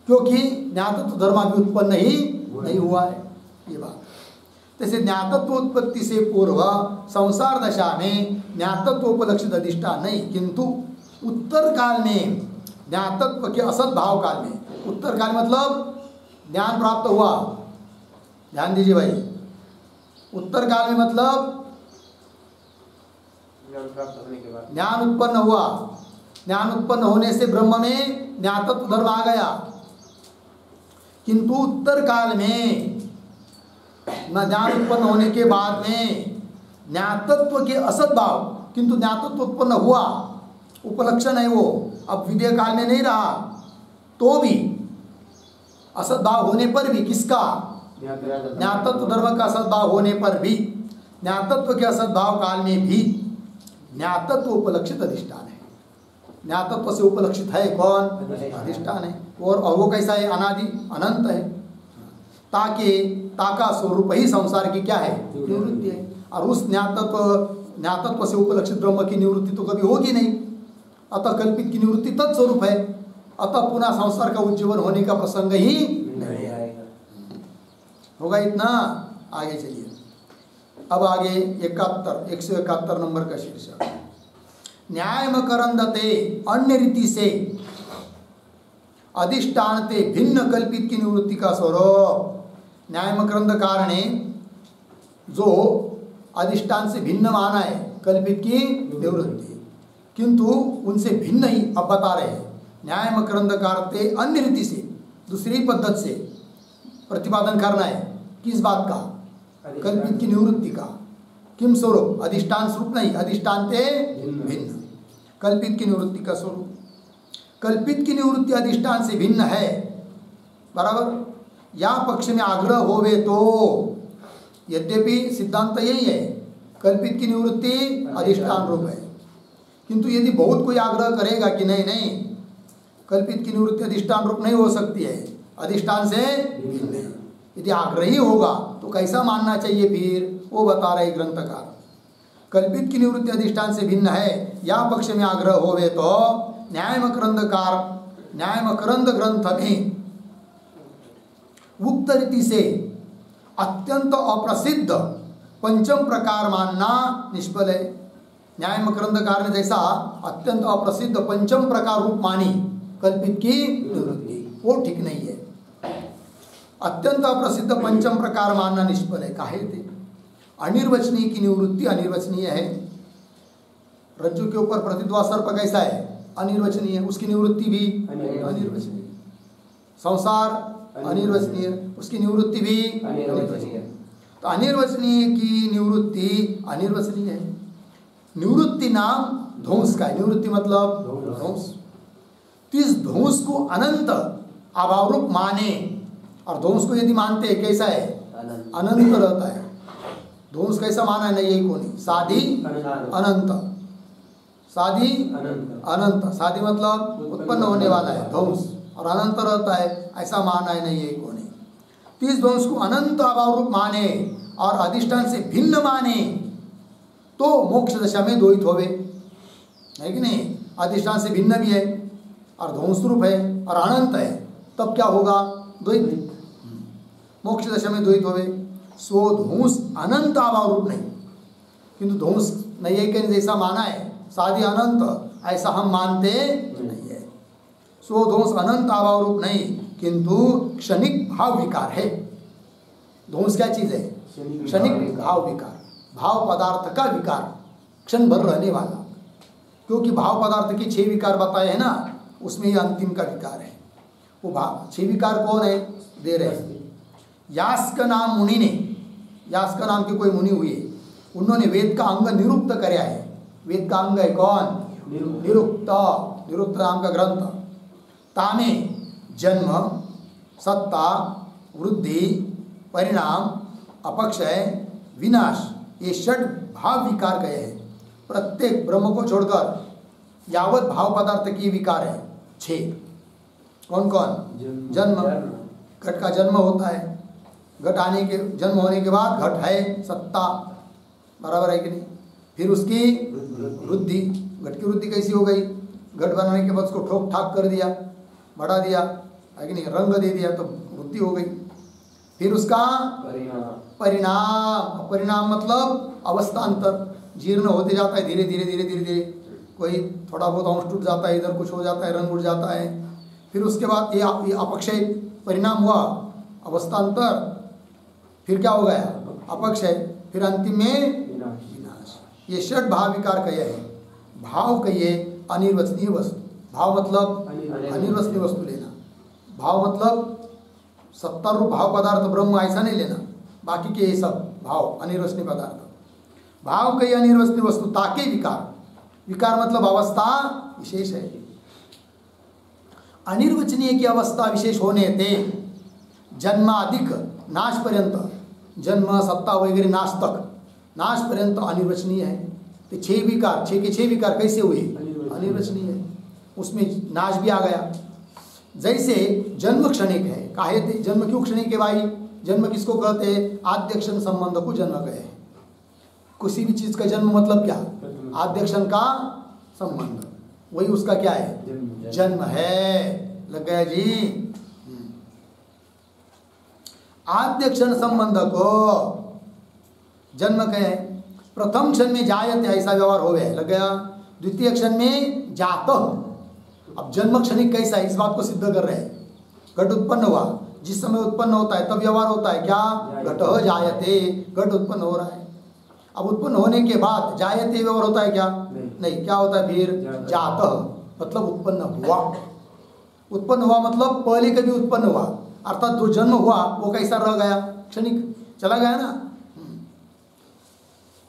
S1: क्योंकि ज्ञातत्व धर्म अभी उत्पन्न ही नहीं हुआ है। ये बात जैसे ज्ञातत्व उत्पत्ति से पूर्व संसार दशा में ज्ञातत्व उपलक्षित अधिष्ठान नहीं, किंतु उत्तर काल में ज्ञातत्व के असत भाव काल में, उत्तर काल मतलब ज्ञान प्राप्त हुआ, ध्यान दीजिए भाई, उत्तर काल में मतलब
S2: ज्ञान प्राप्त होने के बाद
S1: ज्ञान उत्पन्न हुआ, ज्ञान उत्पन्न होने से ब्रह्म में ज्ञातत्व धर्म आ गया, किंतु उत्तर काल में न ज्ञान उत्पन्न होने के बाद में ज्ञातत्व के असत भाव, किंतु ज्ञातत्व उत्पन्न हुआ, उपलक्षण है वो, अब विदेह काल में नहीं रहा, तो भी असत भाव होने पर भी किसका? ज्ञातत्व धर्म का असत भाव होने पर भी, ज्ञातत्व के असत भाव काल में भी ज्ञातत्व उपलक्षित अधिष्ठान है। ज्ञातत्व से उपलक्षित है कौन? अधिष्ठान है। और वो कैसा है? अनादि अनंत है, ताकि ताका स्वरूप ही संसार की क्या है? निवृत्ति है। और उस ज्ञातत्व से उपलक्षित ब्रह्म की निवृत्ति तो कभी होगी नहीं, अतः कल्पित की निवृत्ति तत्स्वरूप है, अतः पुनः संसार का उज्जीवन होने का प्रसंग ही नहीं आएगा। होगा इतना? आगे चलिए, अब आगे 171 नंबर का शीर्षक, न्यायमकरंदते अन्य रीति से अधिष्ठानते भिन्न कल्पित की निवृत्ति का स्वरूप। न्यायमकरंद कारणे जो अधिष्ठान से भिन्न माना है कल्पित की निवृत्ति, किंतु उनसे भिन्न ही अब बता रहे हैं। न्यायमकरंद कारते अन्य रीति से, दूसरी पद्धत से प्रतिपादन करना है, किस बात का? कल्पित की निवृत्ति का। किम स्वरूप? अधिष्ठान स्वरूप नहीं, अधिष्ठान ते भिन्न, कल्पित की निवृत्ति का स्वरूप। कल्पित की निवृत्ति अधिष्ठान से भिन्न है, बराबर। या पक्ष में आग्रह होवे तो, यद्यपि सिद्धांत यही है कल्पित की निवृत्ति अधिष्ठान रूप है, किंतु यदि बहुत कोई आग्रह करेगा कि नहीं नहीं कल्पित की निवृत्ति अधिष्ठान रूप नहीं हो सकती है, अधिष्ठान से भिन्न है, यदि आग्रही होगा तो कैसा मानना चाहिए फिर? वो बता रहे ग्रंथकार। कल्पित की निवृत्ति अधिष्ठान से भिन्न है, या पक्ष में आग्रह होवे तो न्यायमकरंद ग्रंथ में उक्त रीति से अत्यंत अप्रसिद्ध पंचम प्रकार मानना निष्फल है। न्यायमकरंद कार ने जैसा अत्यंत अप्रसिद्ध पंचम प्रकार रूप मानी कल्पित की निवृत्ति, वो ठीक नहीं है। अत्यंत अप्रसिद्ध पंचम प्रकार मानना निष्फल है। काहे थे? अनिर्वचनीय की निवृत्ति अनिर्वचनीय है। रज्जु के ऊपर प्रतिद्वा सर्प कैसा है? अनिर्वचनीय, उसकी निवृत्ति भी अनिर्वचनीय। संसार अनिर्वचनीय, उसकी निवृत्ति भी अनिर्वचनीय। तो अनिर्वचनीय की निवृत्ति अनिर्वचनीय है। निवृत्ति नाम ध्वंस का है, निवृत्ति मतलब ध्वंस। तो इस ध्वंस को अनंत अभाव रूप माने, और ध्वंस को यदि मानते हैं कैसा है? अनंत रहता है। ध्वंस कैसा माना है? नहीं यही को नहीं, साधी अनंत, साधी अनंत, साधी मतलब उत्पन्न होने वाला है ध्वंस, और अनंत रहता है, ऐसा माना है नहीं यही को नहीं। तो इस ध्वंस को अनंत अभाव रूप माने और अधिष्ठान से भिन्न माने तो मोक्ष दशा में द्वैत होवे, है कि नहीं? अधिष्ठान से भिन्न भी है और ध्वंस रूप है और अनंत है, तब क्या होगा? द्वैत। मोक्ष दशा में द्वैत होवे। सो ध्वंस अनंत अभाव रूप नहीं, किंतु ध्वंस नहीं है कि जैसा माना है साधी अनंत, ऐसा हम मानते नहीं है। सो ध्वंस अनंत अभाव रूप नहीं, किंतु क्षणिक भाव विकार है। ध्वंस क्या चीज है? क्षणिक भाव विकार, भाव पदार्थ का विकार, क्षण भर रहने वाला। क्योंकि भाव पदार्थ के 6 विकार बताए हैं ना, उसमें ये अंतिम का विकार है। वो भाव 6 विकार कौन है? दे रहे हैं। यास्क नाम मुनि ने, यास्क नाम के कोई मुनि हुए, उन्होंने वेद का अंग निरुक्त कराया है। वेद का अंग है कौन? निरुक्त, निरुक्त नाम का ग्रंथ। तामे जन्म, सत्ता, वृद्धि, परिणाम, अपक्षय, विनाश, ये 6 भाव विकार गए हैं। प्रत्येक ब्रह्म को छोड़कर यावत भाव पदार्थ की विकार है 6। कौन कौन? जन्म, घट का जन्म होता है, घट आने के जन्म होने के बाद घट है सत्ता, बराबर है कि नहीं? फिर उसकी वृद्धि, घट की वृद्धि कैसी हो गई? घट बनाने के बाद उसको ठोक ठाक कर दिया, बढ़ा दिया है कि नहीं, रंग दे दिया तो वृद्धि हो गई। फिर उसका परिणाम, परिणाम मतलब अवस्थान्तर, जीर्ण होते जाता है धीरे धीरे धीरे धीरे धीरे, कोई थोड़ा बहुत अंश टूट जाता है, इधर कुछ हो जाता है, रंग उड़ जाता है। फिर उसके बाद ये अपक्षय परिणाम हुआ, अवस्थान्तर, फिर क्या हो गया? अपक्षय, फिर अंतिम में विनाश। ये षट भाव विकार कहे है। भाव कहिए अनिर्वचनीय वस्तु, भाव मतलब अनिर्वचनीय वस्तु लेना, भाव मतलब सत्ता रूप भाव पदार्थ ब्रह्म ऐसा नहीं लेना, बाकी के ये सब भाव अनिर्वचनीय पदार्थ। भाव कहिए अनिर्वचनीय वस्तु ताके विकार, विकार मतलब अवस्था विशेष है। अनिर्वचनीय की अवस्था विशेष होने ते जन्माधिक नाश पर्यंत, जन्म सत्ता वगैरह नाश तक, नाश पर्यंत अनिर्वचनीय है। तो 6 विकार, 6 के 6 विकार कैसे हुए? अनिर्वचनीय है, उसमें नाश भी आ गया। जैसे जन्म क्षणिक है, काहे थे जन्म क्यों क्षणिक है भाई? जन्म किसको कहते हैं? आद्यक्षण संबंध को जन्म कहे हैं। किसी भी चीज का जन्म मतलब क्या? आद्यक्षण का संबंध, वही उसका क्या है? जन्म है। लग गया जी? आद्यक्षण संबंध को जन्म कहे। प्रथम क्षण में जायते ऐसा व्यवहार हो गया, लग गया। द्वितीय क्षण में जात। अब जन्म क्षणिक कैसा है, इस बात को सिद्ध कर रहे हैं। घट उत्पन्न हुआ, जिस समय उत्पन्न होता है तब व्यवहार होता है क्या? घट जायते, घट उत्पन्न हो रहा है। अब उत्पन्न होने के बाद जायते व्यवहार होता है क्या? नहीं। क्या होता है फिर? जात, मतलब उत्पन्न हुआ। उत्पन्न हुआ मतलब पहले कभी उत्पन्न हुआ, अर्थात जो जन्म हुआ वो कैसा रह गया? क्षणिक, चला गया ना।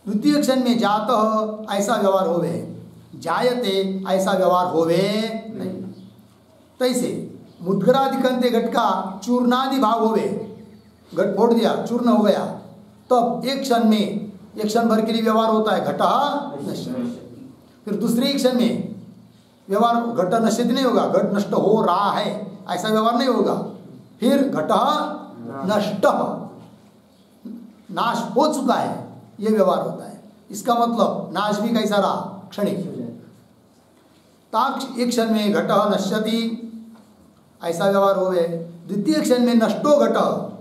S1: द्वितीय क्षण में जात ऐसा व्यवहार होवे, जायते ऐसा व्यवहार होवे नहीं। तैसे मुद्गरादिकंते घट का चूर्णादि भाव होवे, घट फोड़ दिया, चूर्ण हो गया, तब एक क्षण में, एक क्षण भर के लिए व्यवहार होता है घट नश्यति। फिर दूसरे क्षण में व्यवहार घट नश्यति नहीं होगा, घट नष्ट हो रहा है ऐसा व्यवहार नहीं होगा। फिर घट नष्ट, नाश हो चुका है, ये व्यवहार होता है। इसका मतलब नाश भी कैसा रहा? क्षणिक। ताक एक क्षण में घट नश्यति ऐसा व्यवहार हो गए, द्वितीय क्षण में नष्टो घट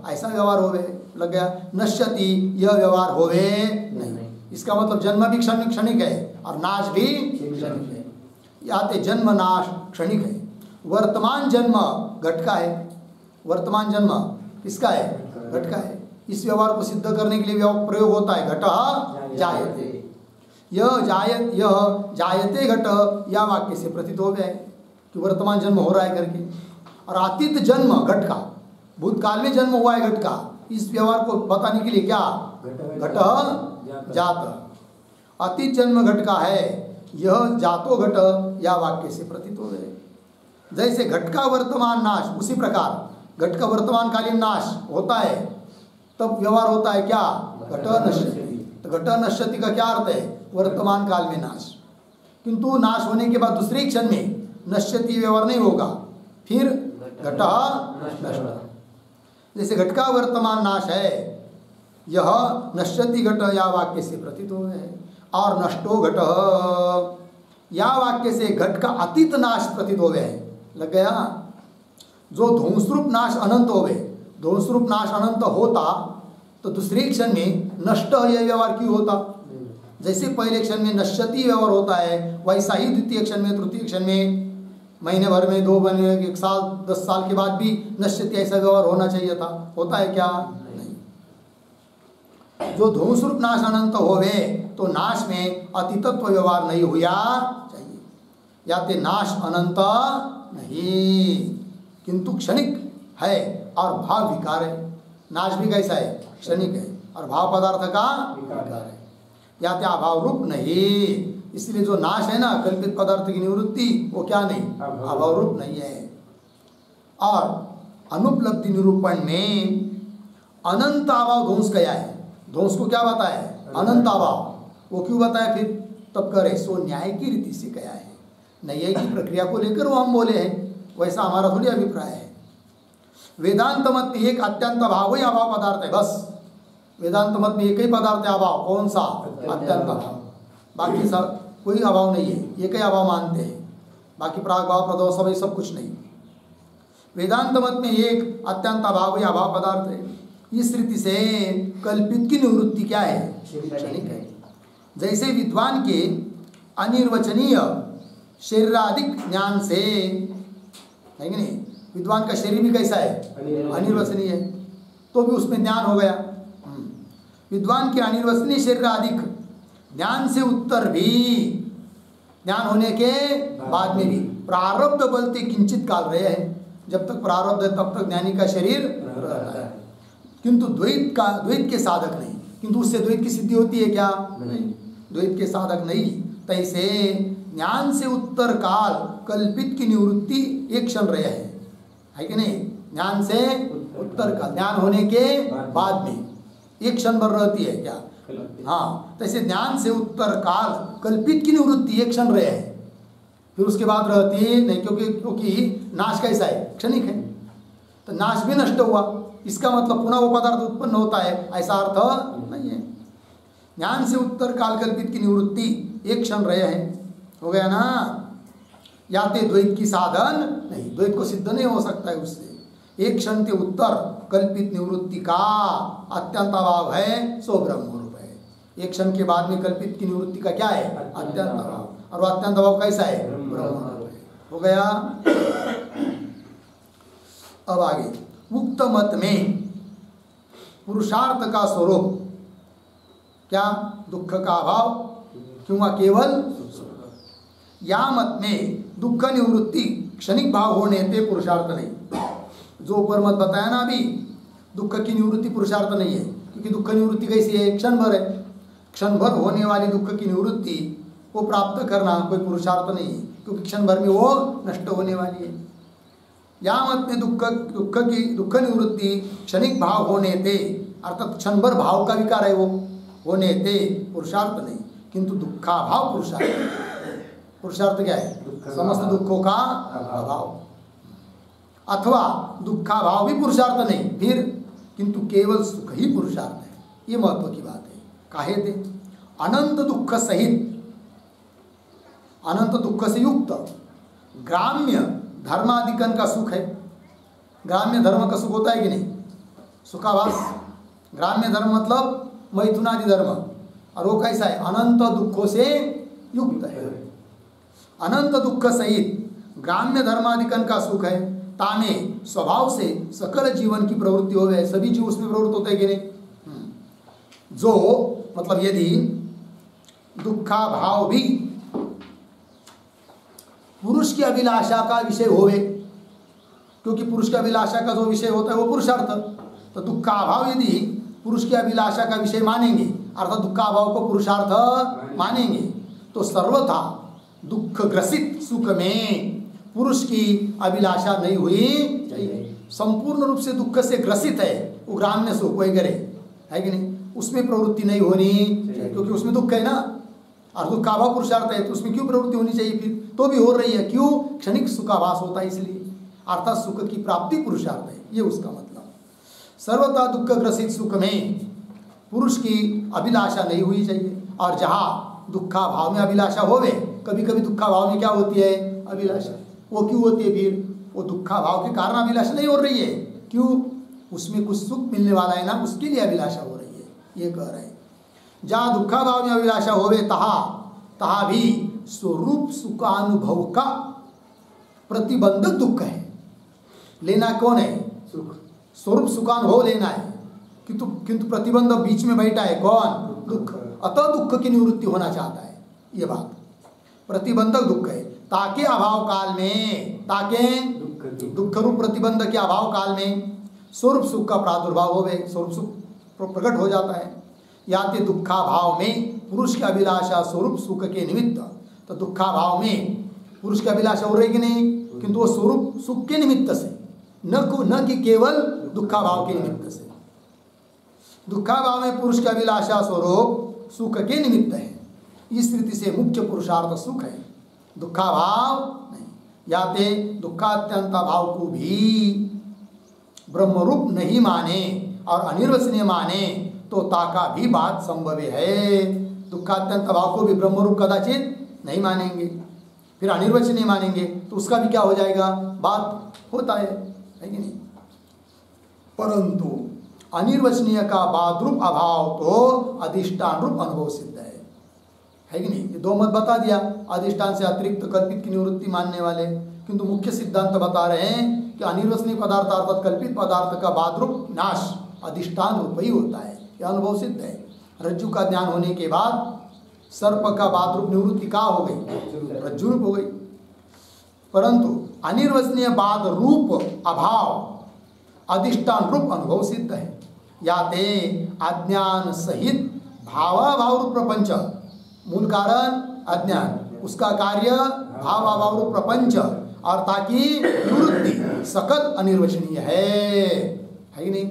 S1: ऐसा व्यवहार हो गए। लग गया? नश्यति यह व्यवहार होवे नहीं। इसका मतलब जन्म भी क्षणिक है और नाश भी क्षणिक है। याते जन्म नाश क्षणिक है। वर्तमान जन्म घट का है, वर्तमान जन्म किसका है? घट का है। इस व्यवहार को सिद्ध करने के लिए प्रयोग होता है घट जायते। यह जायते घट, या वाक्य से प्रतीत हो गया है कि वर्तमान जन्म हो रहा है करके। और अतीत जन्म घट का, भूतकाल में जन्म हुआ है घट का, इस व्यवहार को बताने के लिए क्या? घट जात। अतीत जन्म घट का है, यह जातो घट, या वाक्य से प्रतीत हो गए। जैसे घट का वर्तमान नाश, उसी प्रकार घट का वर्तमान कालीन नाश होता है, तब व्यवहार होता है क्या? घट नश्यति। तो घट नश्यति का क्या अर्थ है? वर्तमान काल में नाश। किंतु नाश होने के बाद दूसरे क्षण में नश्यति व्यवहार नहीं होगा, फिर घट नष्ट। जैसे घट का वर्तमान नाश है, यह नश्यति घट, या वाक्य से प्रतीत हो गए। और नष्टो घट, या वाक्य से घट का अतीत नाश प्रतीत हो गए। लग गया? जो ध्वंसरूप नाश अनंत हो गए, ध्वंसरूप नाश अनंत होता तो दूसरे क्षण में नष्ट यह व्यवहार क्यों होता? जैसे पहले क्षण में नश्यति व्यवहार होता है, वैसा ही द्वितीय क्षण में, तृतीय क्षण में, महीने भर में, 2 महीने, 1 साल, 10 साल के बाद भी नश्यति ऐसा व्यवहार होना चाहिए था। होता है क्या? नहीं। जो ध्वंसरूप नाश अनंत होवे तो नाश में अतितत्व व्यवहार नहीं हुआ चाहिए। या ते नाश अनंत नहीं, किंतु क्षणिक है और भाव विकार है। नाश भी कैसा है? क्षणिक है और भाव पदार्थ का विकार है। या ते अभाव रूप नहीं, इसलिए जो नाश है ना, कल्पित पदार्थ की निवृत्ति, वो क्या नहीं? अभाव रूप नहीं है। और अनुपलब्धि निरूपण में अनंत अभाव ध्वंस क्या है? ध्वंस को क्या बताया? अनंत अभाव। वो क्यों बताया फिर? तब करे सो न्याय की रीति से क्या है, न्याय की प्रक्रिया को लेकर वो हम बोले हैं वैसा हमारा थोड़ी अभिप्राय है। वेदांत मत में एक अत्यंत अभाव ही अभाव पदार्थ है, बस। वेदांत मत में एक ही पदार्थ है अभाव, कौन सा? अत्यंत अभाव। बाकी सब कोई अभाव नहीं है, एक ही अभाव मानते हैं, बाकी प्राग भाव प्रदो सब कुछ नहीं। वेदांत मत में एक अत्यंत अभाव ही अभाव पदार्थ है। इस रीति से कल्पित की निवृत्ति क्या है? क्षणिक है। जैसे विद्वान के अनिर्वचनीय शरीराधिक ज्ञान से, है कि नहीं, विद्वान का शरीर भी कैसा है? अनिर्वचनीय है, तो भी उसमें ज्ञान हो गया। विद्वान के अनिर्वचनीय शरीराधिक ज्ञान से उत्तर भी, ज्ञान होने के बाद में भी प्रारब्ध बलते किंचित काल रहे हैं। जब तक प्रारब्ध है तब तक ज्ञानी का शरीर रहता है, किंतु द्वैत के साधक नहीं। किंतु उससे द्वैत की सिद्धि होती है क्या? नहीं, द्वैत के साधक नहीं। तैसे ज्ञान से उत्तर काल कल्पित की निवृत्ति एक क्षण रहे है कि नहीं? ज्ञान से उत्तर काल, ज्ञान होने के बाद में एक क्षण भर रहती है क्या? हाँ, तैसे ज्ञान से उत्तर काल कल्पित की निवृत्ति एक क्षण रहे है, फिर उसके बाद रहती नहीं, क्योंकि नाश कैसा है? क्षणिक है। तो नाश भी नष्ट हुआ, इसका मतलब पुनः वो पदार्थ उत्पन्न होता है, ऐसा अर्थ नहीं है। ज्ञान से उत्तर काल कल्पित की निवृत्ति एक क्षण रहे हैं, हो गया ना? याते द्वैत की साधन नहीं, द्वैत को सिद्ध नहीं हो सकता है उससे। एक क्षण के उत्तर कल्पित निवृत्ति का अत्यंत अभाव है, सो ब्रह्म रूप है। एक क्षण के बाद में कल्पित की निवृत्ति का क्या है? अत्यंत अभाव। और वो अत्यंत अभाव कैसा है? ब्रह्म रूप है। हो गया। अब आगे, उक्त मत में पुरुषार्थ का स्वरूप क्या? दुख का अभाव, क्यों केवल? या मत में दुख निवृत्ति क्षणिक भाव होने पे पुरुषार्थ नहीं। जो ऊपर मत बताया ना अभी, दुख की निवृत्ति पुरुषार्थ नहीं है, क्योंकि दुख निवृत्ति कैसी है? क्षण भर है। क्षण भर होने वाली दुख की निवृत्ति को प्राप्त करना कोई पुरुषार्थ नहीं है, क्योंकि क्षण भर में वो नष्ट होने वाली है। या मत में दुख निवृत्ति क्षणिक भाव होने थे, अर्थात क्षण भर भाव का विकार है वो होने थे, पुरुषार्थ नहीं। किंतु दुखा भाव पुरुषार्थ। पुरुषार्थ क्या है? समस्त दुखों का अभाव। अथवा दुखा भाव भी पुरुषार्थ नहीं, फिर किंतु केवल सुख ही पुरुषार्थ है। ये महत्व की बात है। काहे थे? अनंत दुख सहित, अनंत दुख से युक्त ग्राम्य धर्माधिकन का सुख है। ग्राम्य धर्म का सुख होता है कि नहीं? सुखाभास। ग्राम्य धर्म मतलब मैथुनादि धर्म, और वो कैसा है? अनंत दुखों से युक्त है। अनंत दुख सहित ग्राम्य धर्माधिकन का सुख है। तामे स्वभाव से सकल जीवन की प्रवृत्ति हो गए, सभी जीव उसमें प्रवृत्त होते हैं कि नहीं? जो मतलब यदि दुखा भाव भी पुरुष की अभिलाषा का विषय होवे, क्योंकि पुरुष की अभिलाषा का जो विषय होता है वो पुरुषार्थ, तो दुखाभाव यदि पुरुष की अभिलाषा का विषय मानेंगे, अर्थात दुखाभाव को पुरुषार्थ मानेंगे, तो सर्वथा दुख ग्रसित सुख में पुरुष की अभिलाषा नहीं हुई चाहिए। संपूर्ण रूप से दुख से ग्रसित है वो ग्राम्य सुख वगैरह, है कि नहीं? उसमें प्रवृत्ति नहीं होनी, क्योंकि उसमें दुख है ना, और दुखाभाव पुरुषार्थ है, तो उसमें क्यों प्रवृत्ति होनी चाहिए? फिर तो भी हो रही है, क्यों? क्षणिक सुखाभास होता है इसलिए, अर्थात सुख की प्राप्ति पुरुषार्थ है, ये उसका मतलब। सर्वथा दुख ग्रसित सुख में पुरुष की अभिलाषा नहीं हुई चाहिए। और जहाँ दुखा भाव में अभिलाषा होवे, कभी कभी दुखा भाव में क्या होती है? अभिलाषा। वो क्यों होती है? फिर वो दुखा भाव के कारण अभिलाषा नहीं हो रही है, क्यों? उसमें कुछ सुख मिलने वाला है ना, उसके लिए अभिलाषा हो रही है, ये कह रहे हैं। जहाँ दुखा भाव में अभिलाषा होवे तहा भी स्वरूप सुखानुभव का प्रतिबंधक दुख है। लेना कौन है? सुख। स्वरूप सुखानुभव लेना है, किंतु प्रतिबंध बीच में बैठा है, कौन? दुख। अतः दुख की निवृत्ति होना चाहता है, ये बात प्रतिबंधक दुख है। ताके अभाव काल में, ताके दुख रूप प्रतिबंध के अभाव काल में स्वरूप सुख का प्रादुर्भाव हो गए, स्वरूप सुख प्रकट हो जाता है। याते दुखा भाव में पुरुष की अभिलाषा स्वरूप सुख के निमित्त, तो दुखा भाव में पुरुष की अभिलाषा हो रही कि नहीं? किंतु वो स्वरूप सुख के निमित्त से, न कि केवल दुखा भाव के निमित्त से। दुखा भाव में पुरुष की अभिलाषा स्वरूप सुख के निमित्त है। इस रीति से मुख्य पुरुषार्थ सुख है, दुखा भाव नहीं। या ते दुखात्यंता भाव को भी ब्रह्मरूप नहीं माने और अनिर्वचनीय माने तो ताका भी बात संभव है। दुखात्यंत भाव को भी ब्रह्मरूप कदाचित नहीं मानेंगे, फिर अनिर्वचनीय मानेंगे तो उसका भी क्या हो जाएगा, बात होता है कि नहीं। परंतु अनिर्वचनीय का बाद रूप अभाव तो अधिष्ठान रूप अनुभव सिद्ध है कि नहीं। ये दो मत बता दिया, अधिष्ठान से अतिरिक्त कल्पित की निवृत्ति मानने वाले, किंतु मुख्य सिद्धांत बता रहे हैं कि अनिर्वचनीय पदार्थ अर्थात कल्पित पदार्थ का बाद रूप नाश अधिष्ठान रूप ही होता है, यह अनुभव सिद्ध है। रज्जु का ज्ञान होने के बाद सर्प का बाद रूप निवृत्ति का हो गई, रज्जु रूप हो गई। परंतु अनिर्वचनीय बाद रूप अभाव अधिष्ठान रूप अनुभव सिद्ध है। या ते अज्ञान सहित भावाभाव रूप प्रपंच, मूल कारण अज्ञान, उसका कार्य भावाभाव रूप प्रपंच, और ताकि निवृत्ति सकल अनिर्वचनीय है कि नहीं।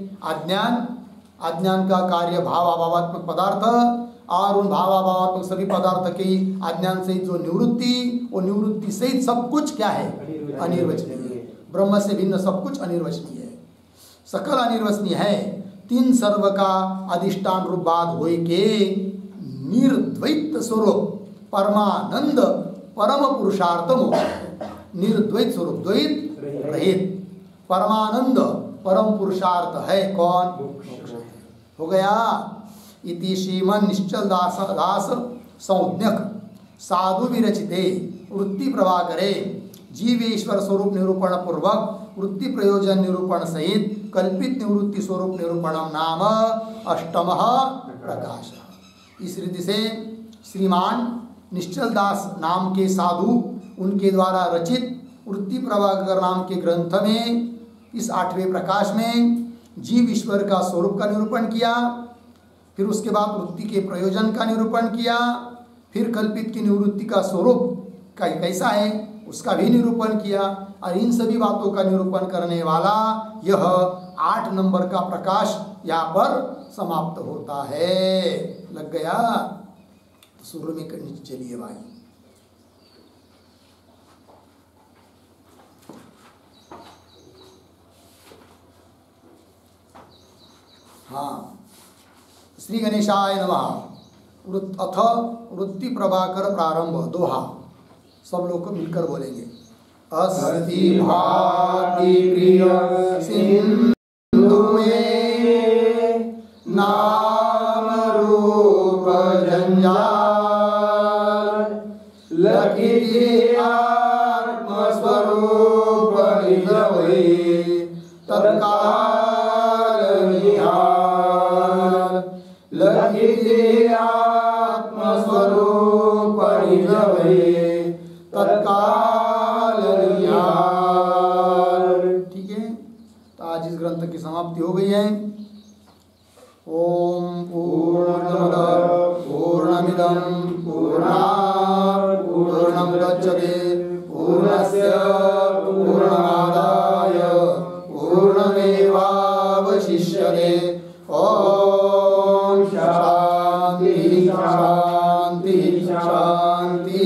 S1: अज्ञान का कार्य भावाभावात्मक पदार्थ और उन भावाभावात्मक सभी पदार्थ की अज्ञान से जो निवृत्ति, वो निवृत्ति सहित सब कुछ क्या है, अनिर्वचनीय है। ब्रह्म से भिन्न सब कुछ अनिर्वचनीय है, सकल अनिर्वचनीय है। तीन सर्व का अधिष्ठान रूप बाद होय के निर्द्वैत स्वरूप परमानंद परम पुरुषार्थ मोक्ष। निर्द्वैत स्वरूप, द्वैत रहित परमानंद परम पुरुषार्थ है कौन, हो गया। इति श्रीमन निश्चल दास संज्ञक साधु विरचिते वृत्ति प्रभाकरे जीवेश्वर स्वरूप निरूपण पूर्वक वृत्ति प्रयोजन निरूपण सहित कल्पित निवृत्ति स्वरूप निरूपणम नाम अष्टम प्रकाश। इस रीति से श्रीमान निश्चल दास नाम के साधु, उनके द्वारा रचित वृत्ति प्रभाकर नाम के ग्रंथ में इस 8वें प्रकाश में जीव ईश्वर का स्वरूप का निरूपण किया, फिर उसके बाद वृत्ति के प्रयोजन का निरूपण किया, फिर कल्पित की निवृत्ति का स्वरूप का कैसा है उसका भी निरूपण किया, और इन सभी बातों का निरूपण करने वाला यह 8 नंबर का प्रकाश यहाँ पर समाप्त होता है। लग गया, तो शुरू में करनी चलिए भाई। हाँ, श्री गणेशाय नमः। अथ वृत्ति प्रभाकर प्रारंभ दोहा, सब लोग को मिलकर बोलेंगे। अस्ति भाति प्रिय सिंधु में नाम रूप जंजाल, लखित आत्म स्वरूप निज हुए तत्काल निहाल, लखित आत्म स्वरूप निज हुए तत्काल निहाल। ठीक है, तो आज इस ग्रंथ की समाप्ति हो गई है। ओम पूर्णमद पूर्णमिदं पूर्णात् पूर्णमुदच्यते पूर्णस्य पूर्णमादाय पूर्णमेवावशिष्यते। ओम शांति शांति शांति।